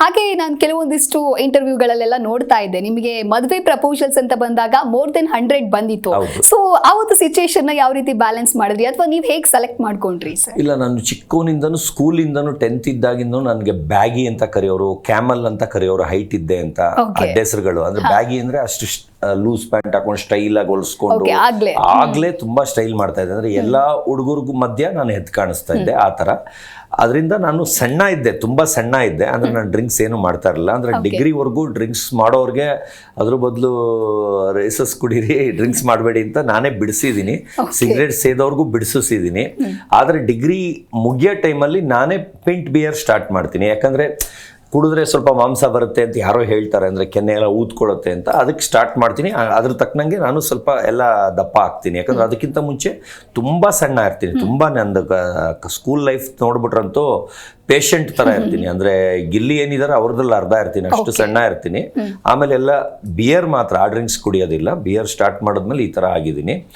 ಹಾಗೆ ನಾನು ಕೆಲವೊಂದಿಷ್ಟು ಇಂಟರ್ವ್ಯೂಗಳಲ್ಲೆಲ್ಲ ನೋಡ್ತಾ ಇದ್ದೆ, ನಿಮಗೆ ಮದುವೆ ಪ್ರಪೋಸಲ್ಸ್ ಅಂತ ಬಂದಾಗ ಮೋರ್ ದೆನ್ 100 ಬಂದಿತ್ತು. ಸೊ ಆ ಒಂದು ಸಿಚುಯೇಷನ್ ನ ಯಾವ ರೀತಿ ಬ್ಯಾಲೆನ್ಸ್ ಮಾಡಿದ್ರಿ ಅಥವಾ ನೀವು ಹೇಗೆ ಸೆಲೆಕ್ಟ್ ಮಾಡ್ಕೊಂಡ್ರಿ ಸರ್? ಇಲ್ಲ, ನಾನು ಚಿಕ್ಕವನಿಂದನೂ ಸ್ಕೂಲಿಂದನೂ 10th ಇದ್ದಾಗಿಂದ ನನಗೆ ಬ್ಯಾಗಿ ಅಂತ ಕರೆಯೋರು, ಕ್ಯಾಮಲ್ ಅಂತ ಕರೆಯೋರು, ಹೈಟ್ ಇದ್ದೆ ಅಂತ ಅಡ್ಡ ಹೆಸರುಗಳು. ಅಂದ್ರೆ ಬ್ಯಾಗಿ ಅಂದ್ರೆ ಅಷ್ಟು ಲೂಸ್ ಪ್ಯಾಂಟ್ ಹಾಕೊಂಡು ಸ್ಟೈಲ್ ಆಗಿ ಹೊಲಿಸ್ಕೊಂಡು ಆಗ್ಲೇ ತುಂಬಾ ಸ್ಟೈಲ್ ಮಾಡ್ತಾ ಇದ್ದೆ. ಅಂದ್ರೆ ಎಲ್ಲಾ ಹುಡುಗರಿಗೂ ಮಧ್ಯ ನಾನು ಎದ್ದು ಕಾಣಿಸ್ತಾ ಇದ್ದೆ ಆ ತರ. ಅದರಿಂದ ನಾನು ಸಣ್ಣ ಇದ್ದೆ, ತುಂಬಾ ಸಣ್ಣ ಇದ್ದೆ. ಅಂದ್ರೆ ನಾನು ಡ್ರಿಂಕ್ಸ್ ಏನು ಮಾಡ್ತಾ ಇರಲಿಲ್ಲ. ಅಂದ್ರೆ ಡಿಗ್ರಿವರೆಗೂ ಡ್ರಿಂಕ್ಸ್ ಮಾಡೋರ್ಗೆ ಅದ್ರ ಬದಲು ರೇಸಸ್ ಕುಡೀರಿ, ಡ್ರಿಂಕ್ಸ್ ಮಾಡಬೇಡಿ ಅಂತ ನಾನೇ ಬಿಡಿಸಿದ್ದೀನಿ. ಸಿಗರೇಟ್ ಸೇದವ್ರಿಗೂ ಬಿಡಿಸಿದ್ದೀನಿ. ಆದ್ರೆ ಡಿಗ್ರಿ ಮುಗಿಯೋ ಟೈಮಲ್ಲಿ ನಾನೇ ಪಿಂಟ್ ಬಿಯರ್ ಸ್ಟಾರ್ಟ್ ಮಾಡ್ತೀನಿ. ಯಾಕಂದ್ರೆ ಕುಡಿದ್ರೆ ಸ್ವಲ್ಪ ಮಾಂಸ ಬರುತ್ತೆ ಅಂತ ಯಾರೋ ಹೇಳ್ತಾರೆ, ಅಂದರೆ ಕೆನ್ನೆ ಎಲ್ಲ ಊದ್ಕೊಳ್ಳುತ್ತೆ ಅಂತ. ಅದಕ್ಕೆ ಸ್ಟಾರ್ಟ್ ಮಾಡ್ತೀನಿ. ಅದ್ರ ತಕ್ಕನಂಗೆ ನಾನು ಸ್ವಲ್ಪ ಎಲ್ಲ ದಪ್ಪ ಆಗ್ತೀನಿ. ಯಾಕಂದ್ರೆ ಅದಕ್ಕಿಂತ ಮುಂಚೆ ತುಂಬ ಸಣ್ಣ ಇರ್ತೀನಿ. ತುಂಬ ನಂದು ಸ್ಕೂಲ್ ಲೈಫ್ ನೋಡ್ಬಿಟ್ರಂತೂ ಪೇಷಂಟ್ ಥರ ಇರ್ತೀನಿ. ಅಂದರೆ ಗಿಲ್ಲಿ ಏನಿದ್ದಾರೆ ಅವ್ರದ್ರಲ್ಲಿ ಅರ್ಧ ಇರ್ತೀನಿ, ಅಷ್ಟು ಸಣ್ಣ ಇರ್ತೀನಿ. ಆಮೇಲೆ ಎಲ್ಲ ಬಿಯರ್ ಮಾತ್ರ, ಆ ಡ್ರಿಂಕ್ಸ್ ಕುಡಿಯೋದಿಲ್ಲ. ಬಿಯರ್ ಸ್ಟಾರ್ಟ್ ಮಾಡಿದ್ಮೇಲೆ ಈ ಥರ ಆಗಿದ್ದೀನಿ.